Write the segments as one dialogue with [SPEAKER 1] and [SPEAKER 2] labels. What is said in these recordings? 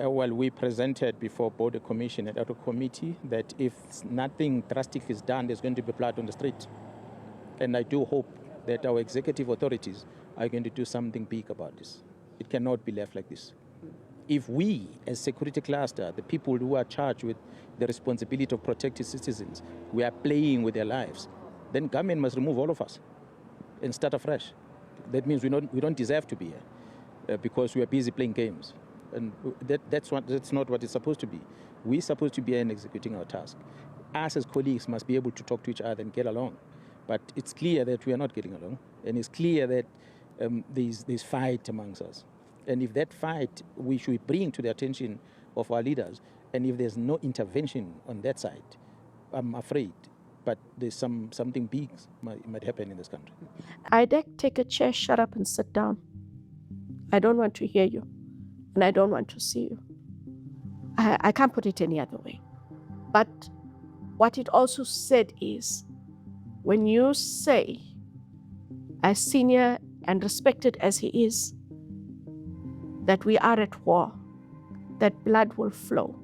[SPEAKER 1] Well, we presented before both the commission and other committee that if nothing drastic is done, there's going to be blood on the street. And I do hope that our executive authorities are going to do something big about this. It cannot be left like this. If we, as security cluster, the people who are charged with the responsibility of protecting citizens, we are playing with their lives, then government must remove all of us and start afresh. That means we don't deserve to be here because we are busy playing games. And that's not what it's supposed to be. We're supposed to be here and executing our task. Us as colleagues must be able to talk to each other and get along. But it's clear that we are not getting along. And it's clear that there's fight amongst us. And if that fight we should bring to the attention of our leaders, and if there's no intervention on that side, I'm afraid, but there's something big might happen in this country.
[SPEAKER 2] IDEC, take a chair, shut up and sit down. I don't want to hear you, and I don't want to see you. I can't put it any other way. But what it also said is, when you say, as senior and respected as he is, that we are at war, that blood will flow,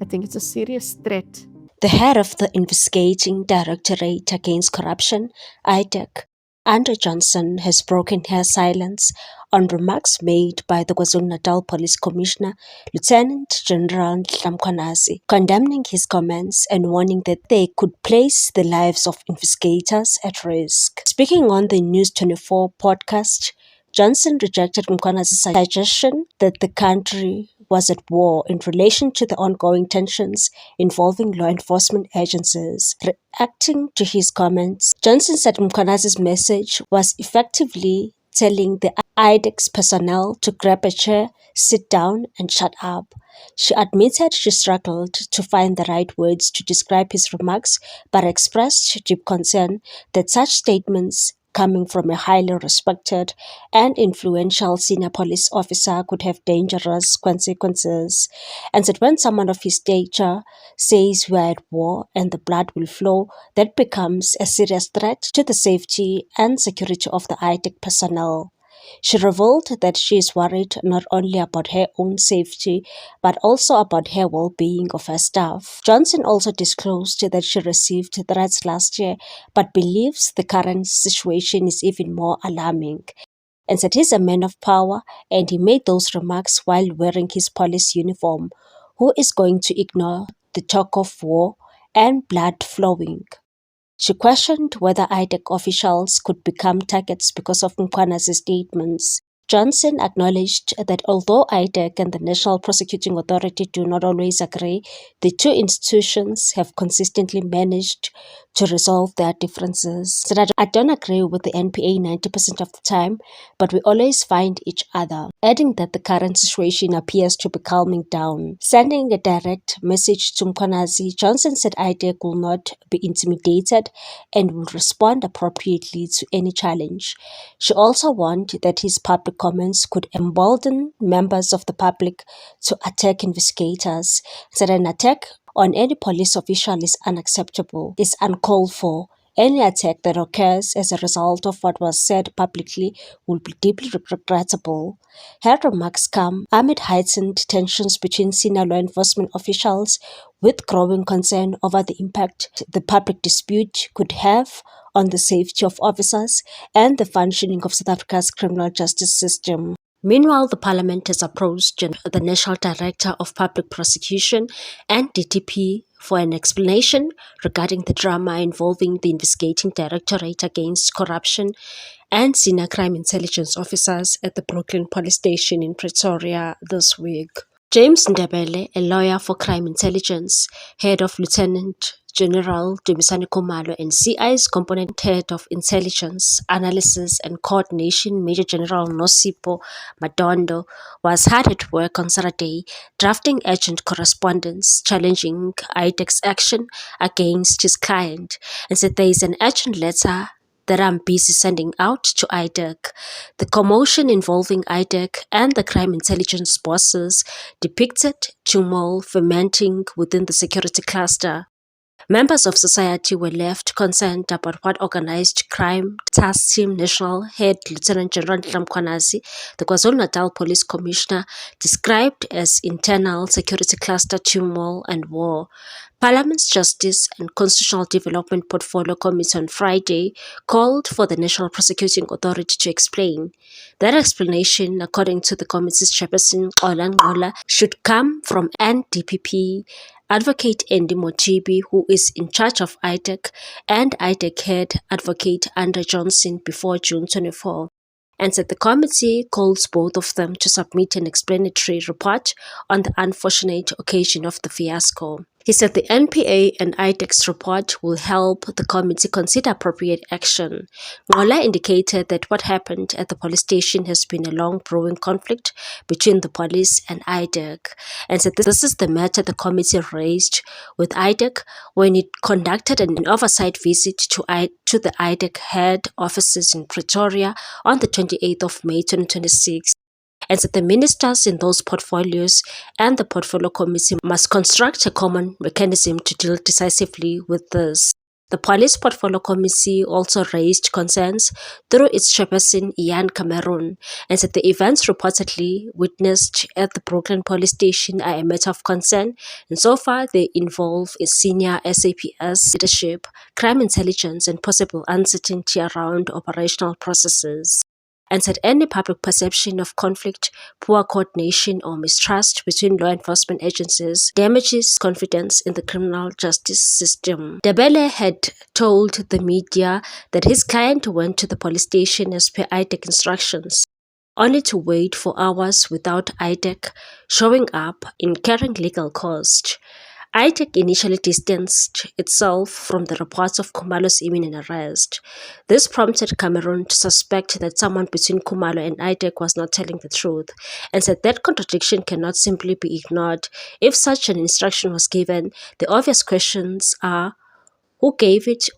[SPEAKER 2] I think it's a serious threat.
[SPEAKER 3] The head of the Investigating Directorate Against Corruption, IDEC, Andre Johnson, has broken her silence on remarks made by the KwaZulu-Natal Police Commissioner, Lieutenant General Nhlanhla, condemning his comments and warning that they could place the lives of investigators at risk. Speaking on the News 24 podcast, Johnson rejected Mkhwanazi's suggestion that the country was at war in relation to the ongoing tensions involving law enforcement agencies. Reacting to his comments, Johnson said Mkhwanazi's message was effectively telling the IDEX personnel to grab a chair, sit down, and shut up. She admitted she struggled to find the right words to describe his remarks, but expressed deep concern that such statements coming from a highly respected and influential senior police officer could have dangerous consequences, and that when someone of his stature says we are at war and the blood will flow, that becomes a serious threat to the safety and security of the IDEC personnel. She revealed that she is worried not only about her own safety, but also about her well-being of her staff. Johnson also disclosed that she received threats last year, but believes the current situation is even more alarming, and that he's a man of power, and he made those remarks while wearing his police uniform. Who is going to ignore the talk of war and blood flowing? She questioned whether IDEC officials could become targets because of Mkhwanazi's statements. Johnson acknowledged that although IDEC and the National Prosecuting Authority do not always agree, the two institutions have consistently managed to resolve their differences. Said, I don't agree with the NPA 90% of the time, but we always find each other, adding that the current situation appears to be calming down. Sending a direct message to Mkhwanazi, Johnson said IDEC will not be intimidated and will respond appropriately to any challenge. She also warned that his public comments could embolden members of the public to attack investigators. Said an attack on any police official is unacceptable, is uncalled for. Any attack that occurs as a result of what was said publicly will be deeply regrettable. Her remarks come amid heightened tensions between senior law enforcement officials, with growing concern over the impact the public dispute could have on the safety of officers and the functioning of South Africa's criminal justice system. Meanwhile, the Parliament has approached the National Director of Public Prosecution and DTP for an explanation regarding the drama involving the Investigating Directorate Against Corruption and senior crime intelligence officers at the Brooklyn Police Station in Pretoria this week. James Ndebele, a lawyer for crime intelligence, head of Lieutenant General Dumisani Khumalo, and CI's component head of intelligence, analysis and coordination, Major General Nosipho Madondo, was hard at work on Saturday drafting urgent correspondence challenging IDEC's action against his client, and said there is an urgent letter that I'm busy sending out to IDEC. The commotion involving IDEC and the crime intelligence bosses depicted turmoil fermenting within the security cluster. Members of society were left concerned about what Organized Crime Task Team National Head Lieutenant General Dlamkhwanazi, the KwaZulu-Natal Police Commissioner, described as internal security cluster turmoil and war. Parliament's Justice and Constitutional Development Portfolio Committee on Friday called for the National Prosecuting Authority to explain. That explanation, according to the committee's chairperson Xola Nqola, should come from NDPP Advocate Andy Motibi, who is in charge of IDEC, and IDEC head Advocate Andre Johnson before June 24, and said the committee calls both of them to submit an explanatory report on the unfortunate occasion of the fiasco. He said the NPA and IDEC's report will help the committee consider appropriate action. Nqola indicated that what happened at the police station has been a long brewing conflict between the police and IDEC, and said this is the matter the committee raised with IDEC when it conducted an oversight visit to the IDEC head offices in Pretoria on the 28th of May 2026. And that the ministers in those portfolios and the portfolio committee must construct a common mechanism to deal decisively with this. The police portfolio committee also raised concerns through its chairperson Ian Cameron, and said the events reportedly witnessed at the Brooklyn police station are a matter of concern, and so far they involve senior SAPS leadership, crime intelligence, and possible uncertainty around operational processes. And said any public perception of conflict, poor coordination, or mistrust between law enforcement agencies damages confidence in the criminal justice system. Ndebele had told the media that his client went to the police station as per IDEC instructions, only to wait for hours without IDEC showing up, incurring legal cost. IDEC initially distanced itself from the reports of Khumalo's imminent arrest. This prompted Cameron to suspect that someone between Khumalo and IDEC was not telling the truth, and said that contradiction cannot simply be ignored. If such an instruction was given, the obvious questions are, who gave it,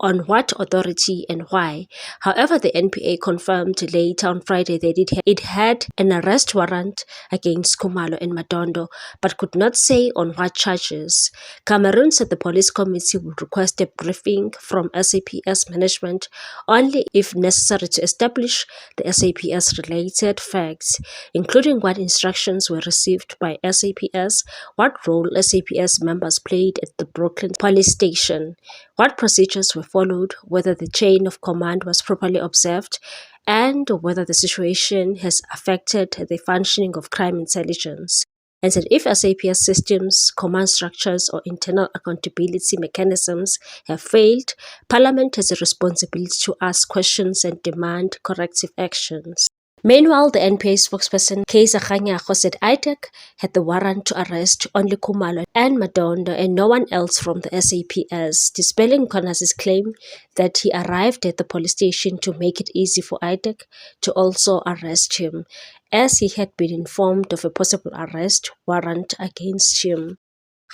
[SPEAKER 3] on what authority, and why. However, the NPA confirmed later on Friday that it had an arrest warrant against Khumalo and Madondo, but could not say on what charges. Cameron said the police committee would request a briefing from SAPS management only if necessary to establish the SAPS-related facts, including what instructions were received by SAPS, what role SAPS members played at the Brooklyn police station, what procedures were followed, whether the chain of command was properly observed, and whether the situation has affected the functioning of crime intelligence. And said if SAPS systems, command structures, or internal accountability mechanisms have failed, Parliament has a responsibility to ask questions and demand corrective actions. Meanwhile, the NPA spokesperson Kaiser Kganyago said IDEC had the warrant to arrest only Khumalo and Madondo and no one else from the SAPS, dispelling Khwanazi's claim that he arrived at the police station to make it easy for IDEC to also arrest him, as he had been informed of a possible arrest warrant against him.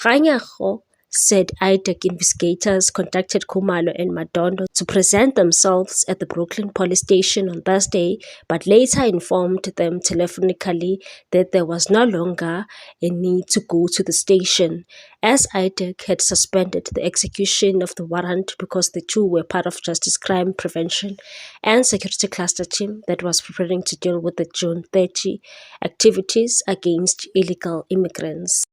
[SPEAKER 3] Kganyago said IDEC investigators contacted Khumalo and Madondo to present themselves at the Brooklyn police station on Thursday, but later informed them telephonically that there was no longer a need to go to the station, as IDEC had suspended the execution of the warrant because the two were part of Justice Crime Prevention and Security Cluster team that was preparing to deal with the June 30 activities against illegal immigrants.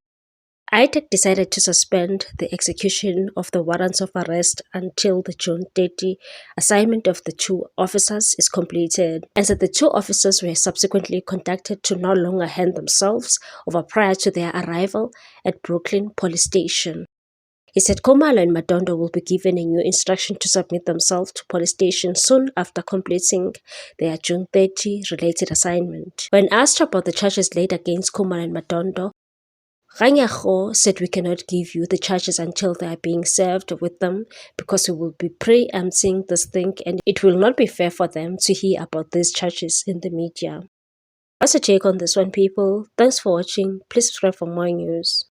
[SPEAKER 3] IDEC decided to suspend the execution of the warrants of arrest until the June 30 assignment of the two officers is completed, and that the two officers were subsequently contacted to no longer hand themselves over prior to their arrival at Brooklyn police station. He said Khumalo and Madondo will be given a new instruction to submit themselves to police station soon after completing their June 30 related assignment. When asked about the charges laid against Khumalo and Madondo, Kganyago said we cannot give you the charges until they are being served with them because we will be preempting this thing and it will not be fair for them to hear about these charges in the media. What's your take on this one, people? Thanks for watching. Please subscribe for more news.